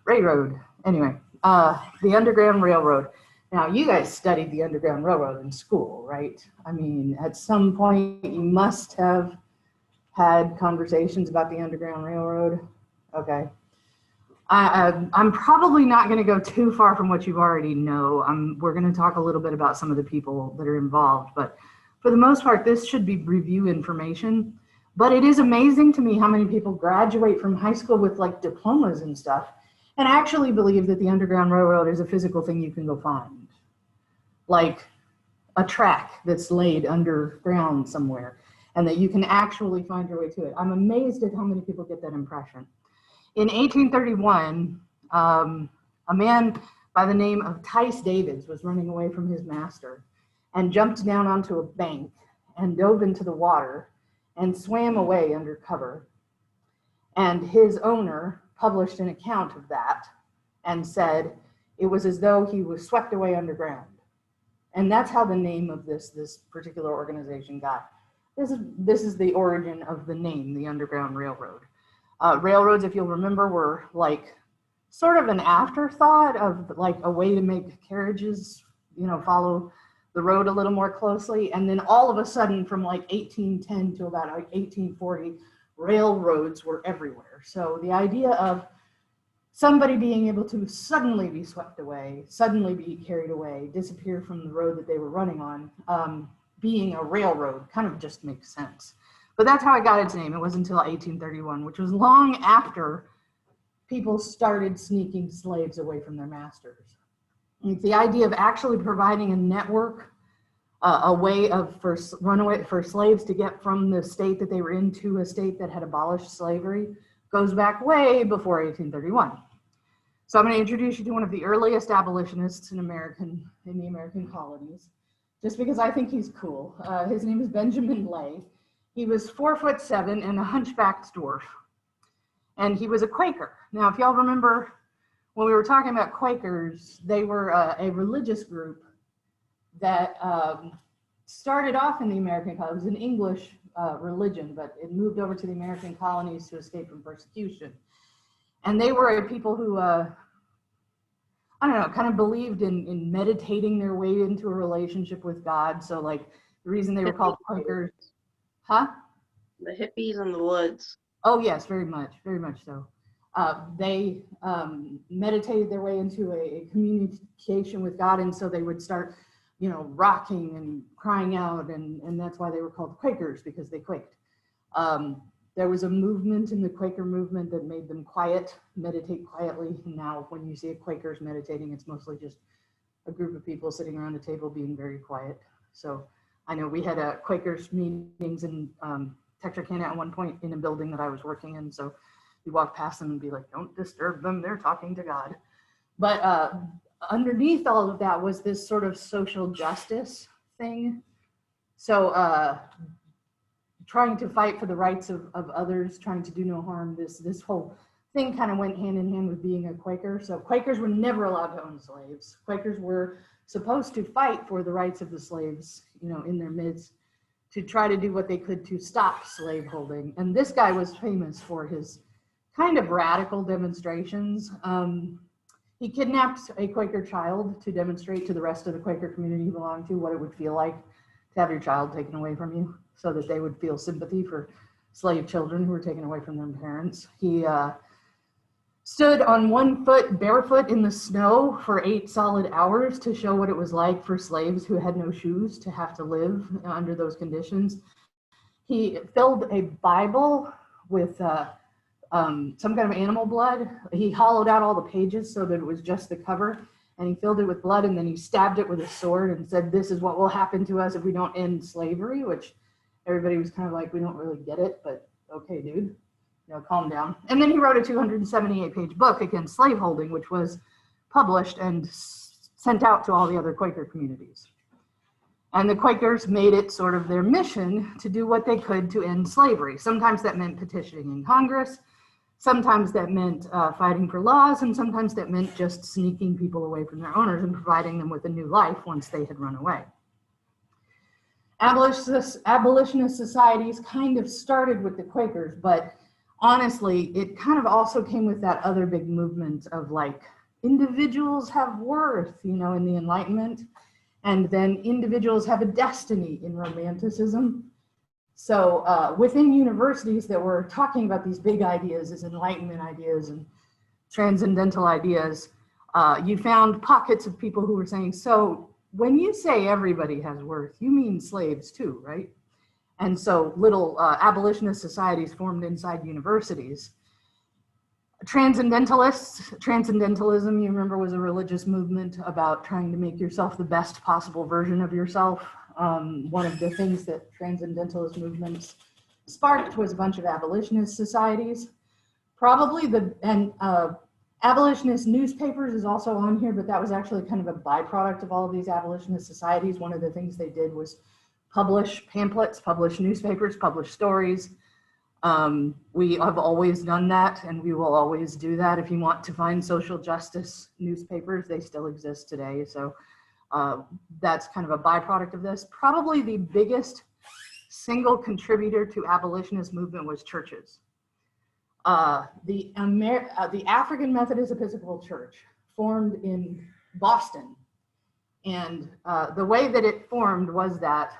Railroad. Anyway, the Underground Railroad. Now, you guys studied the Underground Railroad in school, right? I mean, at some point, you must have had conversations about the Underground Railroad. Okay. I'm probably not going to go too far from what you already know. We're going to talk a little bit about some of the people that are involved, but for the most part, this should be review information. But it is amazing to me how many people graduate from high school with like diplomas and stuff and actually believe that the Underground Railroad is a physical thing you can go find, like a track that's laid underground somewhere and that you can actually find your way to it. I'm amazed at how many people get that impression. In 1831, a man by the name of Tice Davids was running away from his master and jumped down onto a bank and dove into the water and swam away under cover. And his owner published an account of that and said it was as though he was swept away underground. And that's how the name of this particular organization got. This is the origin of the name, the Underground Railroad. Railroads, if you'll remember, were like sort of an afterthought of like a way to make carriages, follow the road a little more closely. And then all of a sudden from like 1810 to about like 1840, railroads were everywhere. So the idea of somebody being able to suddenly be swept away, suddenly be carried away, disappear from the road that they were running on, being a railroad kind of just makes sense. But that's how it got its name. It wasn't until 1831, which was long after people started sneaking slaves away from their masters. It's the idea of actually providing a network, a way for slaves to get from the state that they were in to a state that had abolished slavery, goes back way before 1831. So I'm going to introduce you to one of the earliest abolitionists in the American colonies, just because I think he's cool. His name is Benjamin Lay. He was 4'7" and a hunchbacked dwarf. And he was a Quaker. Now, if y'all remember when we were talking about Quakers, they were a religious group that started off in the American colonies. It was an English religion, but it moved over to the American colonies to escape from persecution. And they were a people who, kind of believed in meditating their way into a relationship with God. So like the reason they were called Quakers. Huh? The hippies in the woods. Oh yes, very much so. They meditated their way into a communication with God, and so they would start, rocking and crying out, and that's why they were called Quakers, because they quaked. There was a movement in the Quaker movement that made them quiet, meditate quietly. Now, when you see a Quakers meditating, it's mostly just a group of people sitting around a table being very quiet. So I know we had Quakers meetings in Texarkana at one point in a building that I was working in. So you walk past them and be like, don't disturb them, they're talking to God. But underneath all of that was this sort of social justice thing. So trying to fight for the rights of others, trying to do no harm, this whole thing kind of went hand in hand with being a Quaker. So Quakers were never allowed to own slaves. Quakers were supposed to fight for the rights of the slaves, in their midst, to try to do what they could to stop slaveholding. And this guy was famous for his kind of radical demonstrations. He kidnapped a Quaker child to demonstrate to the rest of the Quaker community he belonged to what it would feel like to have your child taken away from you, so that they would feel sympathy for slave children who were taken away from their parents. He stood on one foot barefoot in the snow for 8 solid hours to show what it was like for slaves who had no shoes to have to live under those conditions. He filled a Bible with some kind of animal blood. He hollowed out all the pages so that it was just the cover, and he filled it with blood, and then he stabbed it with a sword and said, "This is what will happen to us if we don't end slavery," which everybody was kind of like, we don't really get it, but okay, dude. Calm down. And then he wrote a 278-page book against slaveholding, which was published and sent out to all the other Quaker communities. And the Quakers made it sort of their mission to do what they could to end slavery. Sometimes that meant petitioning in Congress. Sometimes that meant fighting for laws. And sometimes that meant just sneaking people away from their owners and providing them with a new life once they had run away. Abolitionist societies kind of started with the Quakers, but honestly, it kind of also came with that other big movement of like, individuals have worth, you know, in the Enlightenment, and then individuals have a destiny in Romanticism. So within universities that were talking about these big ideas as Enlightenment ideas and transcendental ideas, you found pockets of people who were saying, so when you say everybody has worth, you mean slaves too, right? And so little abolitionist societies formed inside universities. Transcendentalism, you remember, was a religious movement about trying to make yourself the best possible version of yourself. One of the things that transcendentalist movements sparked was a bunch of abolitionist societies. Probably abolitionist newspapers is also on here, but that was actually kind of a byproduct of all of these abolitionist societies. One of the things they did was publish pamphlets, publish newspapers, publish stories. We have always done that, and we will always do that. If you want to find social justice newspapers, they still exist today. So that's kind of a byproduct of this. Probably the biggest single contributor to abolitionist movement was churches. The African Methodist Episcopal Church formed in Boston. And the way that it formed was that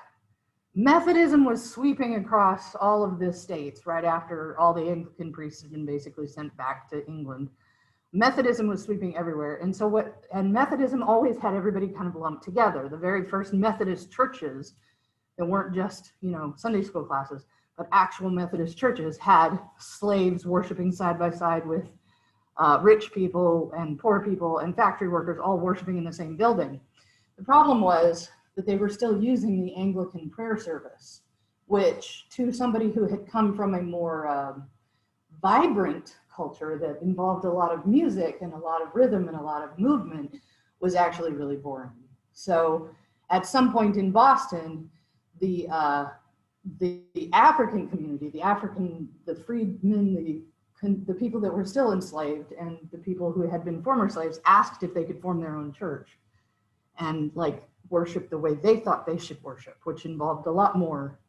Methodism was sweeping across all of the states right after all the Anglican priests had been basically sent back to England. Methodism was sweeping everywhere. And Methodism always had everybody kind of lumped together. The very first Methodist churches that weren't just, you know, Sunday school classes, but actual Methodist churches had slaves worshiping side by side with rich people and poor people and factory workers all worshiping in the same building. The problem was that they were still using the Anglican prayer service, which to somebody who had come from a more vibrant culture that involved a lot of music and a lot of rhythm and a lot of movement was actually really boring. So at some point in Boston, the African community, the freedmen, the people that were still enslaved and the people who had been former slaves asked if they could form their own church and like worship the way they thought they should worship, which involved a lot more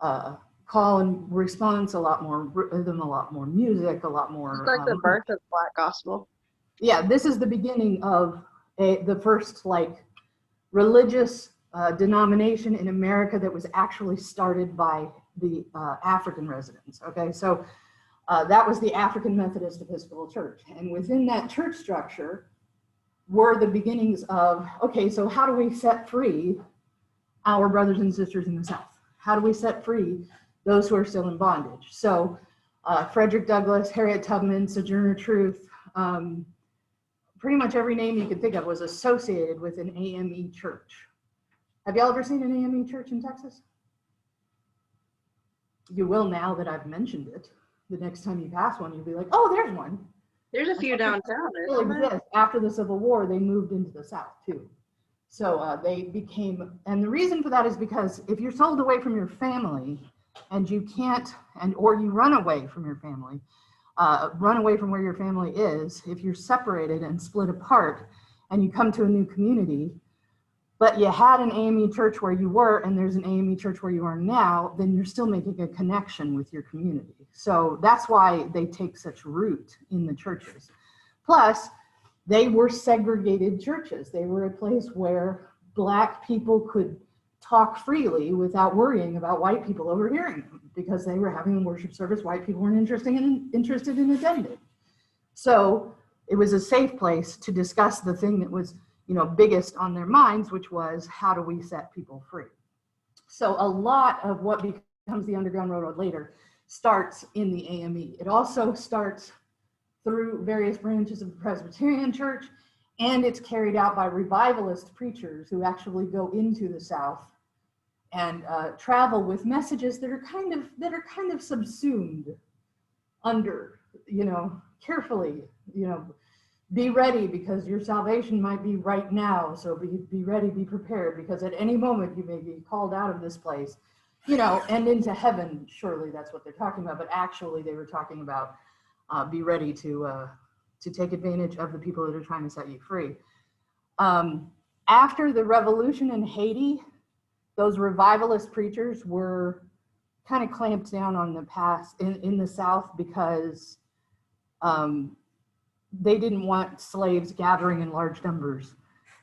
call and response, a lot more rhythm, a lot more music, a lot more. It's like the birth of Black gospel. Yeah, this is the beginning of the first like religious denomination in America that was actually started by the African residents. Okay, so that was the African Methodist Episcopal Church, and within that church structure were the beginnings of, okay, so how do we set free our brothers and sisters in the South? How do we set free those who are still in bondage? So Frederick Douglass, Harriet Tubman, Sojourner Truth, pretty much every name you could think of was associated with an AME church. Have y'all ever seen an AME church in Texas? You will now that I've mentioned it. The next time you pass one, you'll be like, oh, there's one. There's a few downtown. Still exist. After the Civil War, they moved into the South too. So they became, and the reason for that is because if you're sold away from your family and you can't, or you run away from your family, run away from where your family is, if you're separated and split apart and you come to a new community, but you had an AME church where you were and there's an AME church where you are now, then you're still making a connection with your community. So that's why they take such root in the churches. Plus, they were segregated churches. They were a place where Black people could talk freely without worrying about white people overhearing them, because they were having a worship service white people weren't interested in attending. So it was a safe place to discuss the thing that was, you know, biggest on their minds, which was how do we set people free? So a lot of what becomes the Underground Railroad later starts in the AME. It also starts through various branches of the Presbyterian Church, and it's carried out by revivalist preachers who actually go into the South and travel with messages that are kind of subsumed under, you know, carefully, you know, be ready because your salvation might be right now. So be ready, be prepared, because at any moment you may be called out of this place, you know, and into heaven. Surely that's what they're talking about, but actually they were talking about be ready to take advantage of the people that are trying to set you free. After the revolution in Haiti, those revivalist preachers were kind of clamped down on the past in the South because they didn't want slaves gathering in large numbers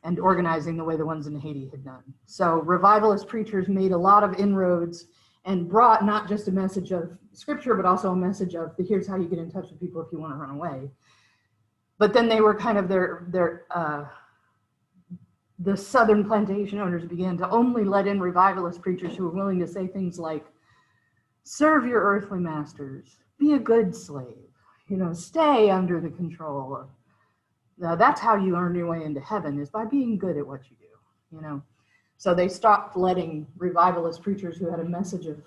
and organizing the way the ones in Haiti had done. So revivalist preachers made a lot of inroads and brought not just a message of scripture, but also a message of here's how you get in touch with people if you want to run away. But then they were kind of the Southern plantation owners began to only let in revivalist preachers who were willing to say things like, serve your earthly masters, be a good slave, stay under the control of. That's how you earn your way into heaven, is by being good at what you do, So they stopped letting revivalist preachers who had a message of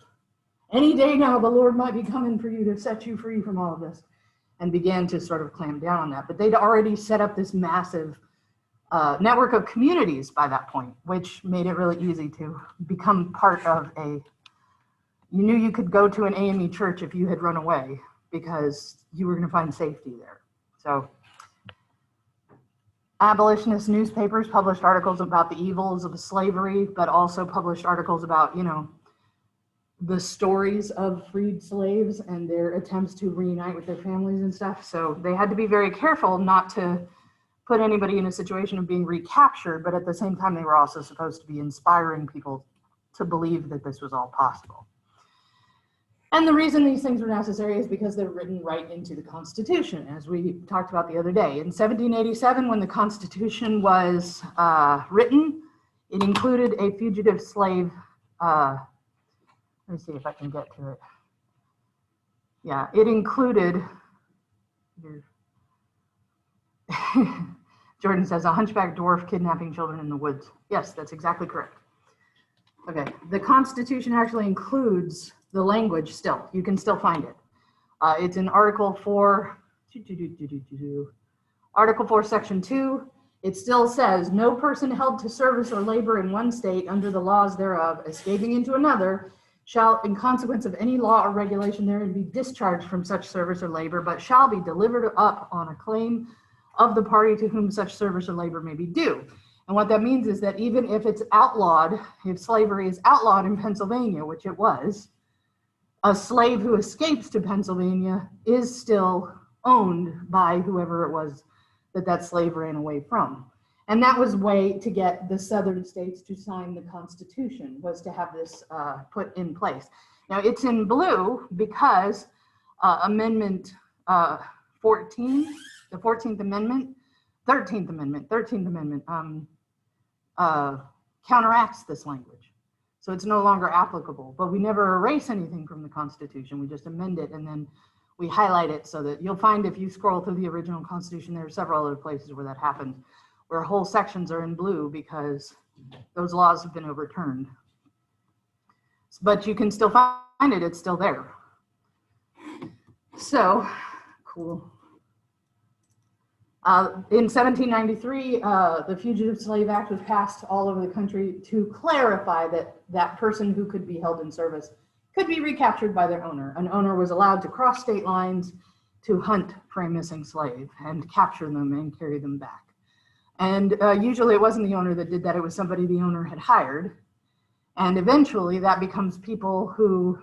any day now the Lord might be coming for you to set you free from all of this, and began to sort of clamp down on that. But they'd already set up this massive network of communities by that point, which made it really easy to become part of you knew you could go to an AME church if you had run away because you were going to find safety there. So abolitionist newspapers published articles about the evils of slavery, but also published articles about, the stories of freed slaves and their attempts to reunite with their families and stuff. So they had to be very careful not to put anybody in a situation of being recaptured, but at the same time, they were also supposed to be inspiring people to believe that this was all possible. And the reason these things were necessary is because they're written right into the Constitution, as we talked about the other day. In 1787, when the Constitution was written, it included a fugitive slave, let me see if I can get to it. Yeah, it included, Jordan says, a hunchback dwarf kidnapping children in the woods. Yes, that's exactly correct. Okay, the Constitution actually includes the language still. You can still find it. It's in Article 4, Article 4, Section 2. It still says, no person held to service or labor in one state under the laws thereof, escaping into another, shall, in consequence of any law or regulation therein, be discharged from such service or labor, but shall be delivered up on a claim of the party to whom such service or labor may be due. And what that means is that even if it's outlawed, if slavery is outlawed in Pennsylvania, which it was, a slave who escapes to Pennsylvania is still owned by whoever it was that slave ran away from. And that was a way to get the southern states to sign the Constitution, was to have this put in place. Now it's in blue because Amendment 14, the 14th Amendment, 13th Amendment counteracts this language. So it's no longer applicable, but we never erase anything from the Constitution. We just amend it and then we highlight it so that you'll find if you scroll through the original Constitution, there are several other places where that happened, where whole sections are in blue because those laws have been overturned. But you can still find it, it's still there. So, cool. In 1793, the Fugitive Slave Act was passed all over the country to clarify that that person who could be held in service could be recaptured by their owner. An owner was allowed to cross state lines to hunt for a missing slave and capture them and carry them back. And usually it wasn't the owner that did that, it was somebody the owner had hired. And eventually that becomes people who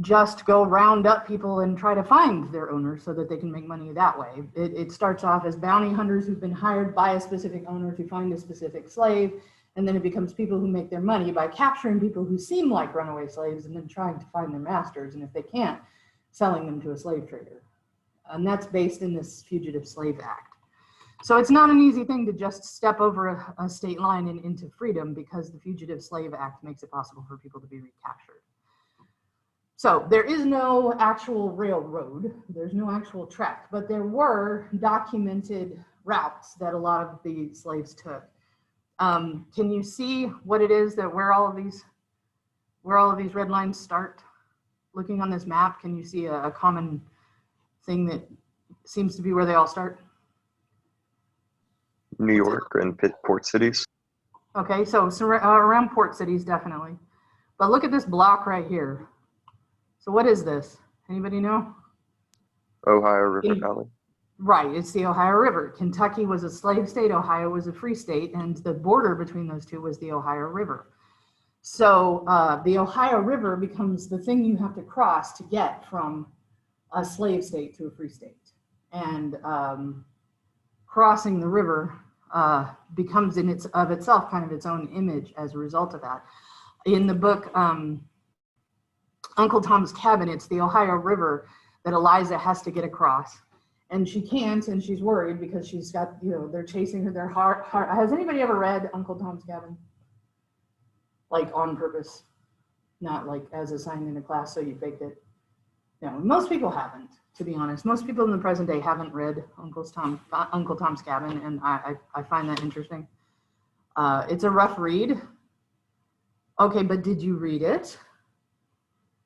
just go round up people and try to find their owners so that they can make money that way. It starts off as bounty hunters who've been hired by a specific owner to find a specific slave, and then it becomes people who make their money by capturing people who seem like runaway slaves and then trying to find their masters, and if they can't, selling them to a slave trader. And that's based in this Fugitive Slave Act. So it's not an easy thing to just step over a state line and into freedom, because the Fugitive Slave Act makes it possible for people to be recaptured. So there is no actual railroad, there's no actual track, but there were documented routes that a lot of the slaves took. Can you see what it is that where all of these red lines start? Looking on this map, can you see a common thing that seems to be where they all start? New York and port cities. Okay, so around port cities, definitely. But look at this block right here. So what is this? Anybody know? Ohio River Valley. Right, it's the Ohio River. Kentucky was a slave state, Ohio was a free state, and the border between those two was the Ohio River. So the Ohio River becomes the thing you have to cross to get from a slave state to a free state. And crossing the river becomes in its of itself kind of its own image as a result of that. In the book Uncle Tom's Cabin, it's the Ohio River that Eliza has to get across. And she can't, and she's worried because she's got, you know, they're chasing her. Their heart. Has anybody ever read Uncle Tom's Cabin? Like on purpose, not like as assigned in a class so you faked it. No, most people haven't, to be honest. Most people in the present day haven't read Uncle Tom's Cabin, and I find that interesting. It's a rough read. Okay, but did you read it?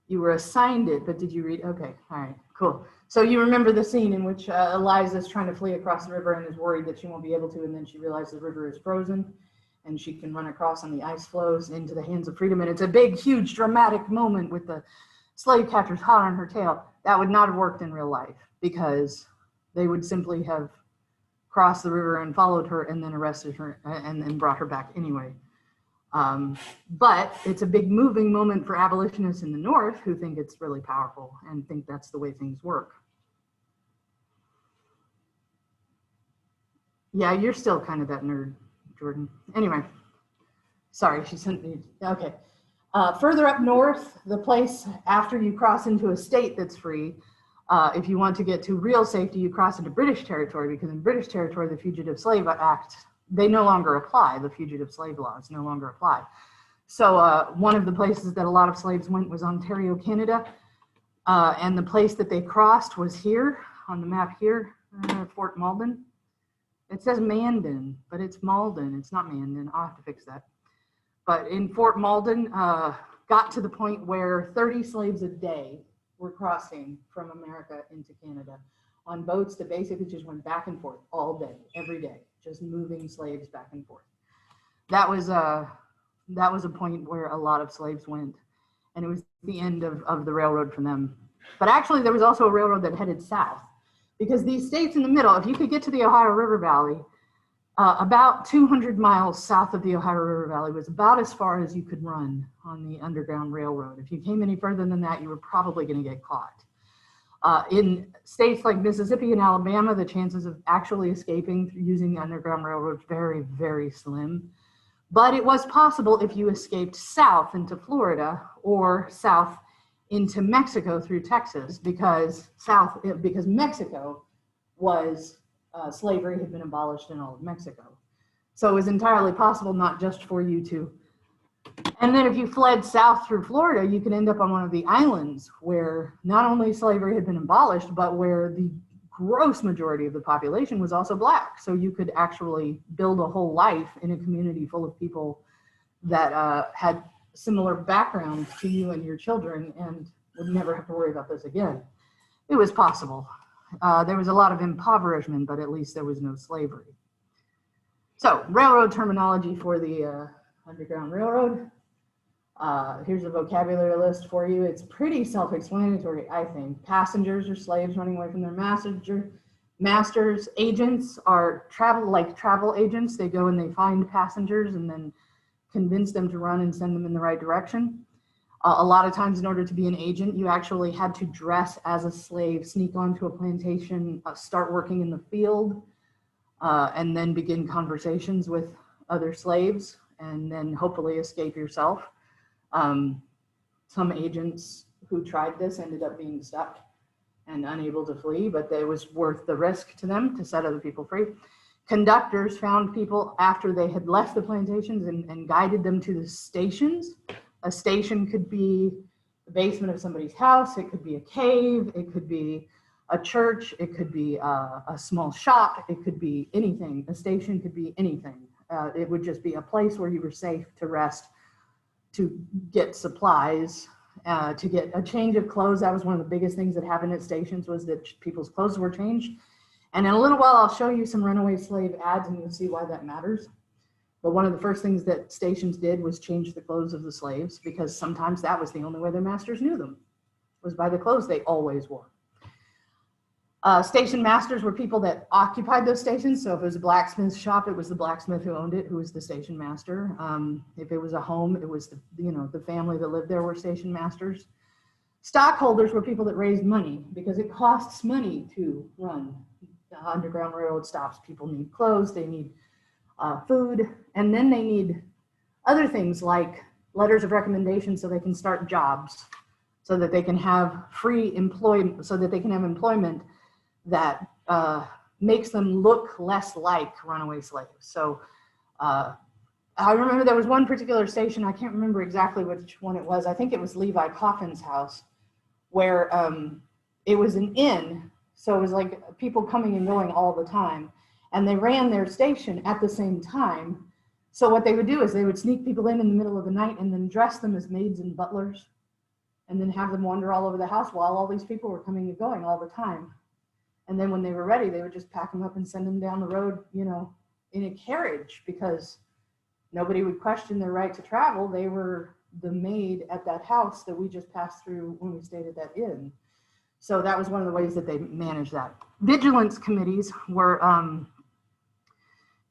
You were assigned it, but did you read? Okay, all right, cool. So you remember the scene in which Eliza is trying to flee across the river and is worried that she won't be able to, and then she realizes the river is frozen and she can run across and the ice flows into the hands of freedom. And it's a big, huge, dramatic moment with the slave catchers hot on her tail. That would not have worked in real life because they would simply have crossed the river and followed her and then arrested her and then brought her back anyway. But it's a big moving moment for abolitionists in the North who think it's really powerful and think that's the way things work. Yeah, you're still kind of that nerd, Jordan. Anyway, sorry, she sent me. Okay. Further up north, the place after you cross into a state that's free, if you want to get to real safety, you cross into British territory, because in British territory, the Fugitive Slave Act, they no longer apply. The fugitive slave laws no longer apply. So one of the places that a lot of slaves went was Ontario, Canada. And the place that they crossed was here on the map here, Fort Malden. It says Mandan, but it's Malden. It's not Mandan. I'll have to fix that. But in Fort Malden, got to the point where 30 slaves a day were crossing from America into Canada on boats that basically just went back and forth all day, every day, just moving slaves back and forth. That was a point where a lot of slaves went, and it was the end of the railroad for them. But actually, there was also a railroad that headed south, because these states in the middle, if you could get to the Ohio River Valley, about 200 miles south of the Ohio River Valley was about as far as you could run on the Underground Railroad. If you came any further than that, you were probably going to get caught. In states like Mississippi and Alabama, the chances of actually escaping using the Underground Railroad is very, very slim. But it was possible if you escaped south into Florida or south into Mexico through Texas, because Mexico was slavery had been abolished in all of Mexico. So it was entirely possible not just for you to. And then if you fled south through Florida, you could end up on one of the islands where not only slavery had been abolished, but where the gross majority of the population was also Black. So you could actually build a whole life in a community full of people that had similar backgrounds to you and your children and would never have to worry about this again. It was possible. There was a lot of impoverishment, but at least there was no slavery. So railroad terminology for the Underground Railroad. Here's a vocabulary list for you. It's pretty self-explanatory, I think. Passengers are slaves running away from their masters. Agents are travel agents. They go and they find passengers and then convince them to run and send them in the right direction. A lot of times in order to be an agent, you actually had to dress as a slave, sneak onto a plantation, start working in the field, and then begin conversations with other slaves, and then hopefully escape yourself. Some agents who tried this ended up being stuck and unable to flee, but it was worth the risk to them to set other people free. Conductors found people after they had left the plantations and guided them to the stations. A station could be the basement of somebody's house. It could be a cave. It could be a church. It could be a small shop. It could be anything. A station could be anything. It would just be a place where you were safe to rest, to get supplies, to get a change of clothes. That was one of the biggest things that happened at stations, was that people's clothes were changed. And in a little while, I'll show you some runaway slave ads and you'll see why that matters. But one of the first things that stations did was change the clothes of the slaves, because sometimes that was the only way their masters knew them, was by the clothes they always wore. Station masters were people that occupied those stations. So if it was a blacksmith shop, it was the blacksmith who owned it, who was the station master. If it was a home, it was the family that lived there were station masters. Stockholders were people that raised money because it costs money to run the Underground Railroad stops. People need clothes, they need food, and then they need other things like letters of recommendation so they can start jobs, so that they can have free employment, so that they can have employment that makes them look less like runaway slaves. So I remember there was one particular station, I can't remember exactly which one it was. I think it was Levi Coffin's house, where it was an inn. So it was like people coming and going all the time. And they ran their station at the same time. So what they would do is they would sneak people in the middle of the night and then dress them as maids and butlers and then have them wander all over the house while all these people were coming and going all the time. And then when they were ready, they would just pack them up and send them down the road, in a carriage, because nobody would question their right to travel. They were the maid at that house that we just passed through when we stayed at that inn. So that was one of the ways that they managed that. Vigilance committees were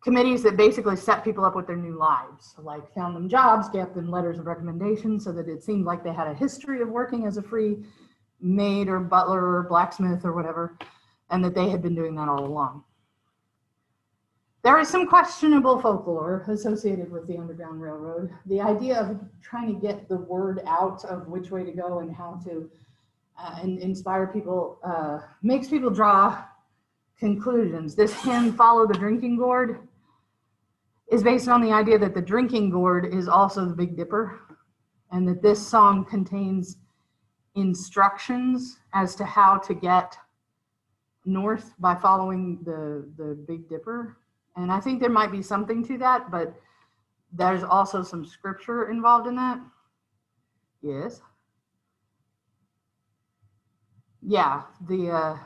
committees that basically set people up with their new lives, like found them jobs, gave them letters of recommendation so that it seemed like they had a history of working as a free maid or butler or blacksmith or whatever, and that they had been doing that all along. There is some questionable folklore associated with the Underground Railroad. The idea of trying to get the word out of which way to go and how to inspire people makes people draw conclusions. This hymn, Follow the Drinking Gourd, is based on the idea that the drinking gourd is also the Big Dipper, and that this song contains instructions as to how to get north by following the Big Dipper. And I think there might be something to that, but there's also some scripture involved in that. Yes. Yeah, the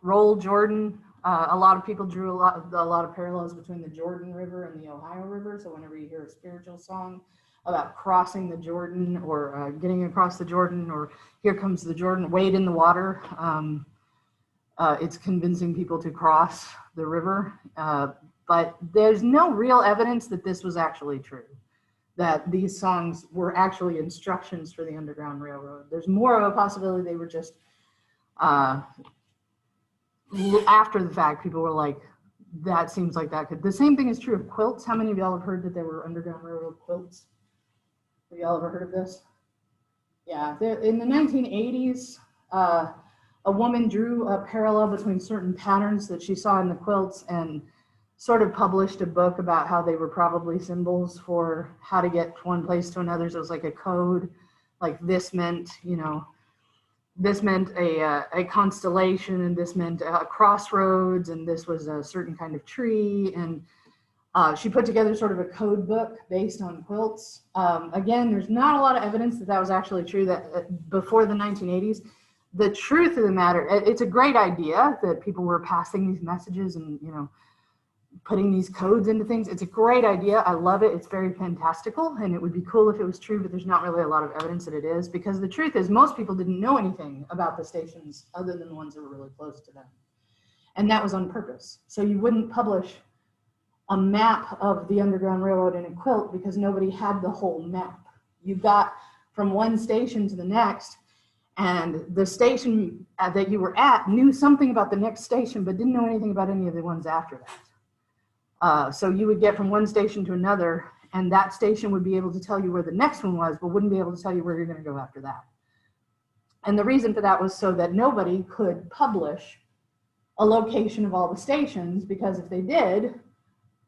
Roll Jordan. A lot of people drew a lot of parallels between the Jordan River and the Ohio River. So whenever you hear a spiritual song about crossing the Jordan or getting across the Jordan, or here comes the Jordan, wade in the water, it's convincing people to cross the river. But there's no real evidence that this was actually true, that these songs were actually instructions for the Underground Railroad. There's more of a possibility they were just after the fact, people were like, that seems like that could. The same thing is true of quilts. How many of y'all have heard that there were Underground Railroad quilts? Have y'all ever heard of this? Yeah, in the 1980s, a woman drew a parallel between certain patterns that she saw in the quilts and sort of published a book about how they were probably symbols for how to get one place to another. So it was like a code, like this meant, this meant a constellation, and this meant a crossroads, and this was a certain kind of tree. And she put together sort of a code book based on quilts. Again, there's not a lot of evidence that that was actually true that before the 1980s. The truth of the matter, it's a great idea that people were passing these messages and, putting these codes into things. It's a great idea. I love it. It's very fantastical, and it would be cool if it was true, but there's not really a lot of evidence that it is, because the truth is most people didn't know anything about the stations other than the ones that were really close to them. And that was on purpose. So you wouldn't publish a map of the Underground Railroad in a quilt because nobody had the whole map. You got from one station to the next, and the station that you were at knew something about the next station, but didn't know anything about any of the ones after that. So you would get from one station to another, and that station would be able to tell you where the next one was, but wouldn't be able to tell you where you're going to go after that. And the reason for that was so that nobody could publish a location of all the stations, because if they did,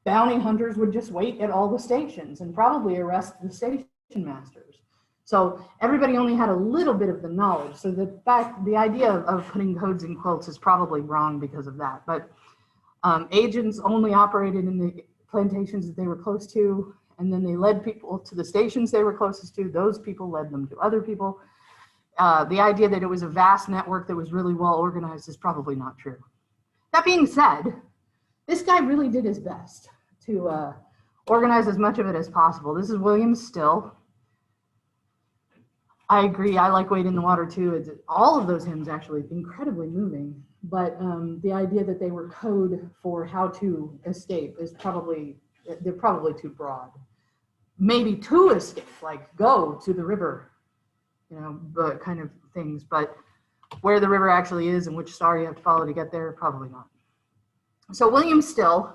bounty hunters would just wait at all the stations and probably arrest the station masters. So everybody only had a little bit of the knowledge. So the idea of putting codes in quilts is probably wrong because of that. But agents only operated in the plantations that they were close to, and then they led people to the stations they were closest to. Those people led them to other people. The idea that it was a vast network that was really well organized is probably not true. That being said, this guy really did his best to organize as much of it as possible. This is William Still. I agree. I like Wade in the Water too. All of those hymns actually incredibly moving. But the idea that they were code for how to escape is they're probably too broad. Maybe to escape, like go to the river, but kind of things. But where the river actually is and which star you have to follow to get there, probably not. So William Still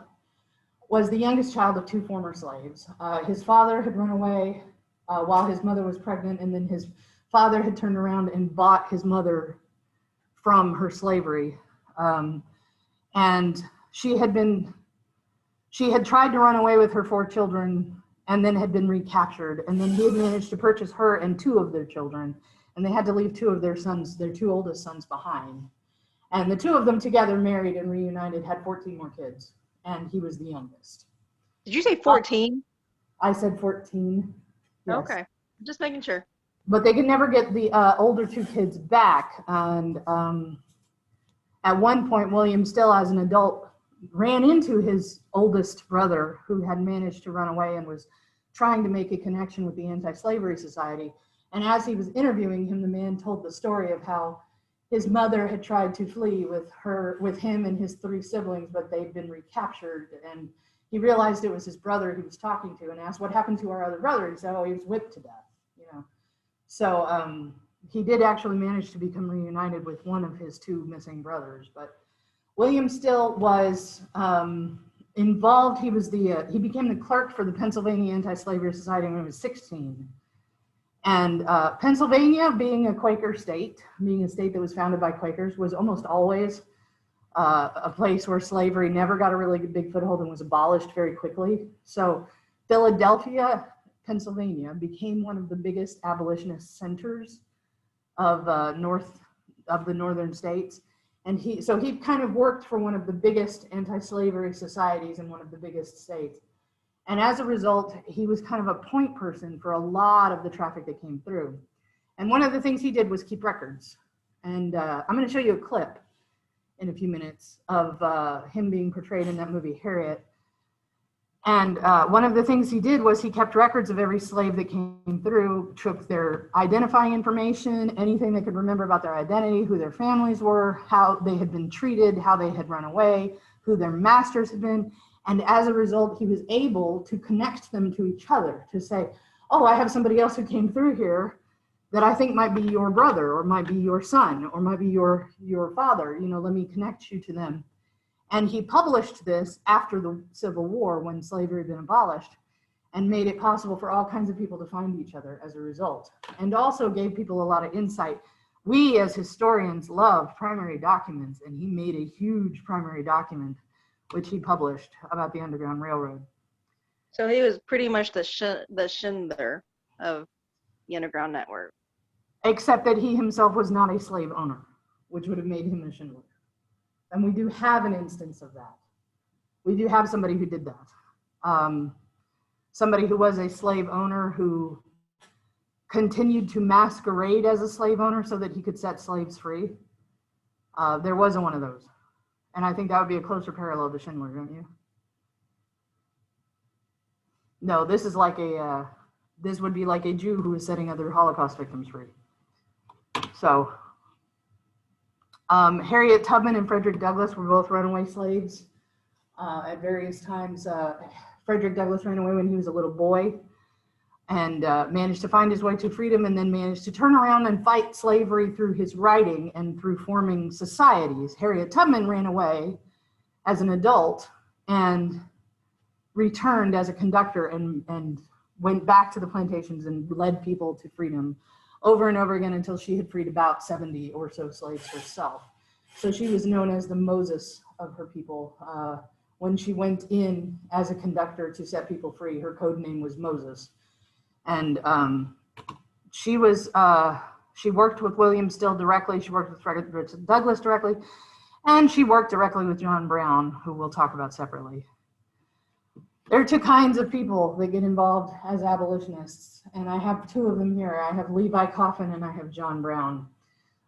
was the youngest child of two former slaves. His father had run away while his mother was pregnant, and then his father had turned around and bought his mother from her slavery. And she had tried to run away with her 4 children and then had been recaptured. And then he had managed to purchase her and 2 of their children. And they had to leave 2 of their sons, their 2 oldest sons, behind. And the 2 of them together married and reunited, had 14 more kids. And he was the youngest. Did you say 14? I said 14. Yes. Okay, just making sure. But they could never get the older 2 kids back. And at one point, William Still, as an adult, ran into his oldest brother, who had managed to run away and was trying to make a connection with the Anti-Slavery Society. And as he was interviewing him, the man told the story of how his mother had tried to flee with him and his 3 siblings, but they'd been recaptured. And he realized it was his brother he was talking to, and asked, "What happened to our other brother?" He said, "Oh, he was whipped to death." So he did actually manage to become reunited with one of his 2 missing brothers. But William Still was involved. He became the clerk for the Pennsylvania Anti-Slavery Society when he was 16. And Pennsylvania, being a Quaker state, being a state that was founded by Quakers, was almost always a place where slavery never got a really big foothold and was abolished very quickly. So Philadelphia, Pennsylvania, became one of the biggest abolitionist centers of the northern states. And he kind of worked for one of the biggest anti-slavery societies in one of the biggest states. And as a result, he was kind of a point person for a lot of the traffic that came through. And one of the things he did was keep records. And I'm going to show you a clip in a few minutes of him being portrayed in that movie, Harriet. And one of the things he did was he kept records of every slave that came through, took their identifying information, anything they could remember about their identity, who their families were, how they had been treated, how they had run away, who their masters had been. And as a result, he was able to connect them to each other, to say, "Oh, I have somebody else who came through here that I think might be your brother, or might be your son, or might be your father. Let me connect you to them." And he published this after the Civil War, when slavery had been abolished, and made it possible for all kinds of people to find each other as a result, and also gave people a lot of insight. We as historians love primary documents, and he made a huge primary document which he published about the Underground Railroad. So he was pretty much the Schindler of the Underground Network. Except that he himself was not a slave owner, which would have made him a Schindler. And we do have an instance of that. We do have somebody who did that. Somebody who was a slave owner who continued to masquerade as a slave owner so that he could set slaves free. There wasn't one of those. And I think that would be a closer parallel to Schindler, don't you? No, this would be like a Jew who was setting other Holocaust victims free. So, Harriet Tubman and Frederick Douglass were both runaway slaves at various times. Frederick Douglass ran away when he was a little boy and managed to find his way to freedom, and then managed to turn around and fight slavery through his writing and through forming societies. Harriet Tubman ran away as an adult and returned as a conductor and went back to the plantations and led people to freedom over and over again until she had freed about 70 or so slaves herself. So she was known as the Moses of her people. When she went in as a conductor to set people free, her code name was Moses. And she worked with William Still directly. She worked with Frederick Douglass directly, and she worked directly with John Brown, who we'll talk about separately. There are 2 kinds of people that get involved as abolitionists, and I have 2 of them here. I have Levi Coffin and I have John Brown.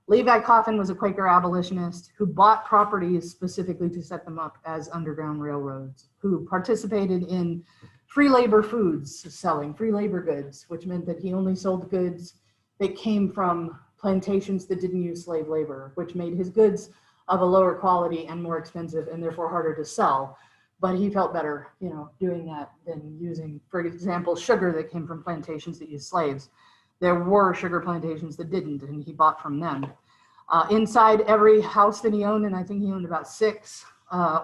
Levi Coffin was a Quaker abolitionist who bought properties specifically to set them up as underground railroads, who participated in free labor foods selling, free labor goods, which meant that he only sold goods that came from plantations that didn't use slave labor, which made his goods of a lower quality and more expensive and therefore harder to sell. But he felt better, doing that than using, for example, sugar that came from plantations that used slaves. There were sugar plantations that didn't, and he bought from them. Inside every house that he owned, and I think he owned about 6,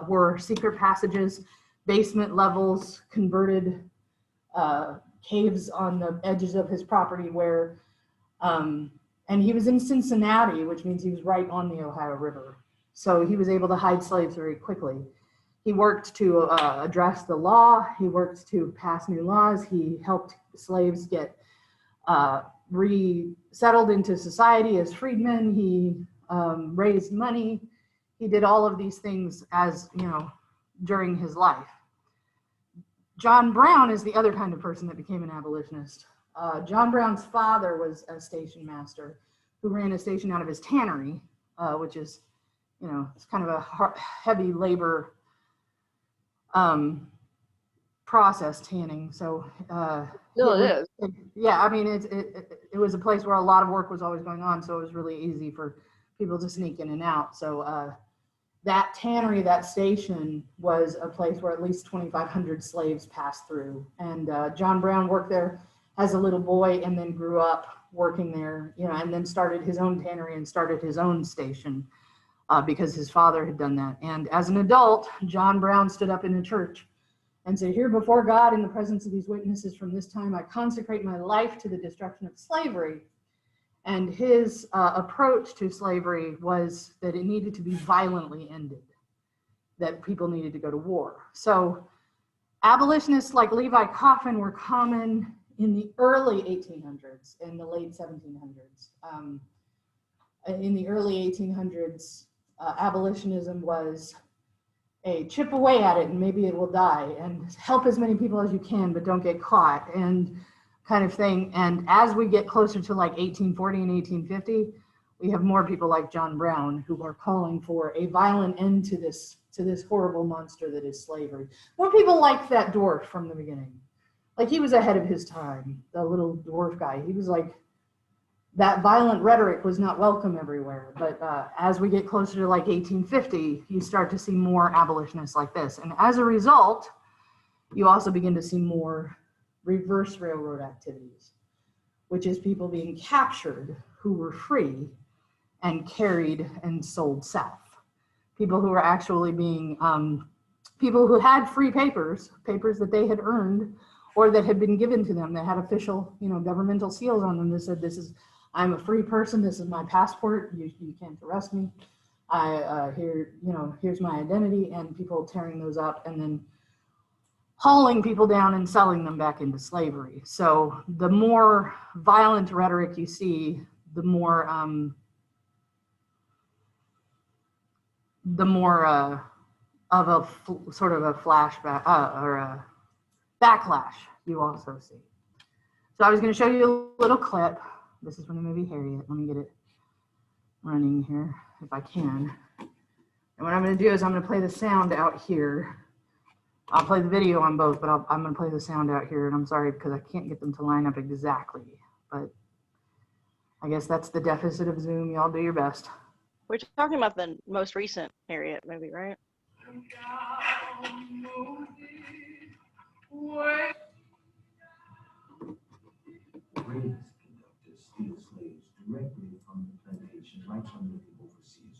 were secret passages, basement levels, converted caves on the edges of his property where, and he was in Cincinnati, which means he was right on the Ohio River. So he was able to hide slaves very quickly. He worked to address the law. He worked to pass new laws. He helped slaves get resettled into society as freedmen. He raised money. He did all of these things as, during his life. John Brown is the other kind of person that became an abolitionist. John Brown's father was a station master who ran a station out of his tannery, which is, it's kind of a heavy labor process, tanning. So Still is. Yeah, I mean, it was a place where a lot of work was always going on, so it was really easy for people to sneak in and out. So that tannery, that station, was a place where at least 2,500 slaves passed through. And John Brown worked there as a little boy and then grew up working there, and then started his own tannery and started his own station because his father had done that. And as an adult, John Brown stood up in a church and said, "Here before God, in the presence of these witnesses from this time, I consecrate my life to the destruction of slavery." And his approach to slavery was that it needed to be violently ended, that people needed to go to war. So abolitionists like Levi Coffin were common in the early 1800s and the late 1700s. In the early 1800s, abolitionism was a chip away at it and maybe it will die, and help as many people as you can, but don't get caught, and kind of thing. And as we get closer to like 1840 and 1850, we have more people like John Brown who are calling for a violent end to this horrible monster that is slavery. More people like that dwarf from the beginning. Like, he was ahead of his time, the little dwarf guy. He was like, that violent rhetoric was not welcome everywhere. But as we get closer to like 1850, you start to see more abolitionists like this. And as a result, you also begin to see more reverse railroad activities, which is people being captured who were free and carried and sold south. People who were actually being, people who had free papers that they had earned or that had been given to them, that had official, governmental seals on them that said, I'm a free person, this is my passport, you can't arrest me. Here's my identity, and people tearing those up and then hauling people down and selling them back into slavery. So the more violent rhetoric you see, the more of a sort of a flashback or a backlash you also see. So I was going to show you a little clip. This is from the movie Harriet. Let me get it running here if I can. And what I'm going to do is I'm going to play the sound out here. I'll play the video on both, but I'm going to play the sound out here. And I'm sorry because I can't get them to line up exactly. But I guess that's the deficit of Zoom. Y'all do your best. We're talking about the most recent Harriet movie, right? Raiders conductors steal slaves directly from the plantation, right from the overseas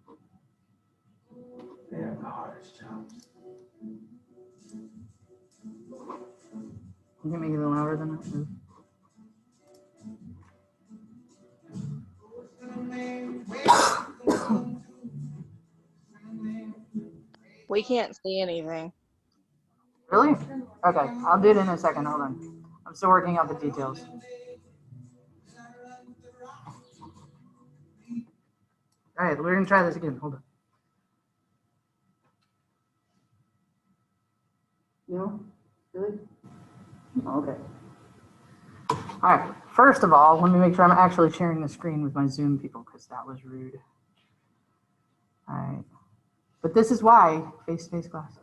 nose. They have the hardest jobs. You can make it a little louder than that. We can't see anything. Really? Okay, I'll do it in a second. Hold on. I'm still working out the details. All right, we're going to try this again. Hold on. No? Really? Okay. All right. First of all, let me make sure I'm actually sharing the screen with my Zoom people because that was rude. All right. But this is why face-to-face class.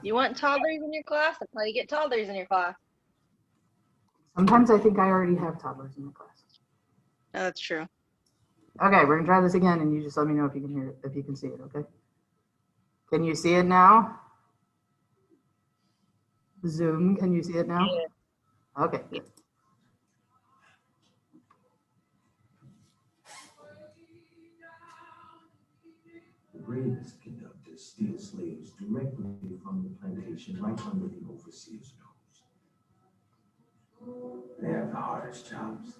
You want toddlers in your class? That's how you get toddlers in your class. Sometimes I think I already have toddlers in the class. No, that's true. Okay, we're gonna try this again, and you just let me know if you can hear it, if you can see it. Okay. Can you see it now? Zoom, can you see it now? Yeah. Okay. Good. The bravest conductors steal slaves directly from the plantation right under the overseer's nose. They have the hardest jobs.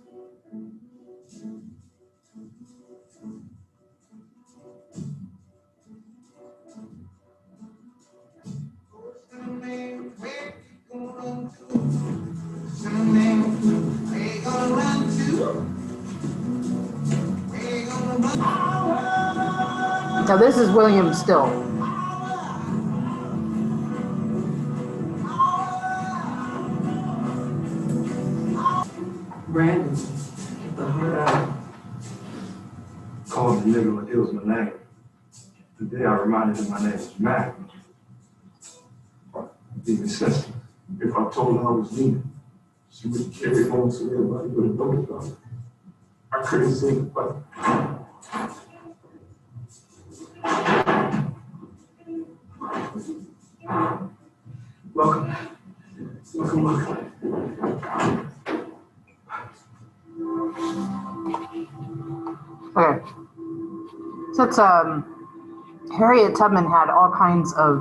Now this is William Still. Brandon, get the heart out. Called the nigga like it was my name. Today I reminded him my name was Mac. Even sense, if I told her I was needed, she would carry home so everybody would have known about it. I couldn't see it, but welcome. Welcome. Okay. So it's Harriet Tubman had all kinds of.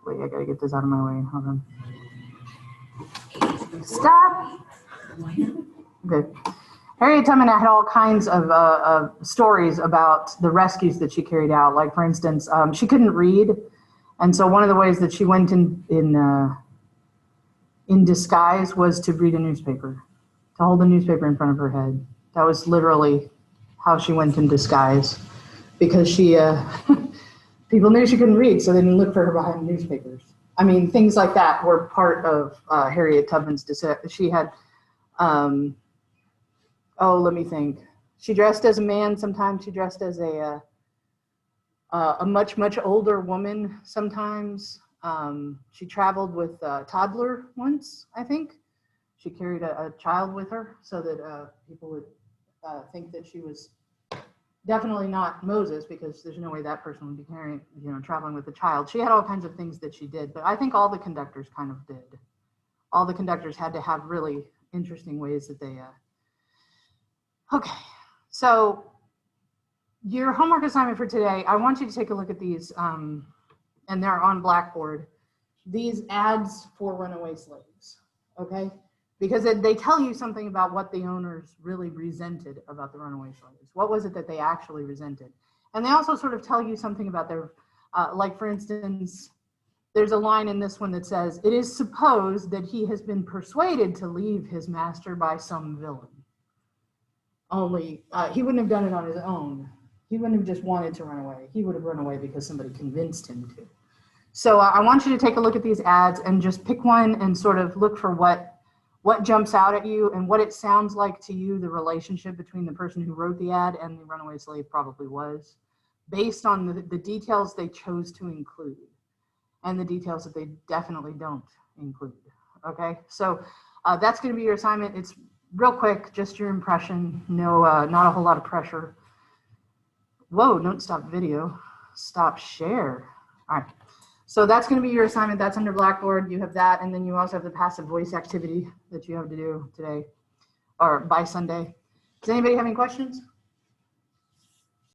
Wait, I gotta get this out of my way. Hold on. Stop. Okay. Harriet Tubman had all kinds of stories about the rescues that she carried out. Like, for instance, she couldn't read, and so one of the ways that she went in disguise was to read a newspaper, to hold a newspaper in front of her head. That was literally how she went in disguise, because she people knew she couldn't read, so they didn't look for her behind newspapers. I mean, things like that were part of Harriet Tubman's She had. Let me think. She dressed as a man. Sometimes she dressed as a much older woman. Sometimes she traveled with a toddler once, I think. She carried a child with her so that people would think that she was definitely not Moses, because there's no way that person would be traveling with a child. She had all kinds of things that she did, but I think all the conductors kind of did. All the conductors had to have really interesting ways that they. Okay, so your homework assignment for today, I want you to take a look at these, and they're on Blackboard, these ads for runaway slaves, okay? Because they tell you something about what the owners really resented about the runaway slaves. What was it that they actually resented? And they also sort of tell you something about their, like for instance, there's a line in this one that says, "It is supposed that he has been persuaded to leave his master by some villain." Only he wouldn't have done it on his own. He wouldn't have just wanted to run away. He would have run away because somebody convinced him to. So I want you to take a look at these ads and just pick one and sort of look for what jumps out at you and what it sounds like to you the relationship between the person who wrote the ad and the runaway slave probably was, based on the details they chose to include and the details that they definitely don't include. Okay, so that's going to be your assignment. It's real quick, just your impression. No, not a whole lot of pressure. Whoa, don't stop video. Stop share. All right. So that's going to be your assignment. That's under Blackboard. You have that. And then you also have the passive voice activity that you have to do today or by Sunday. Does anybody have any questions?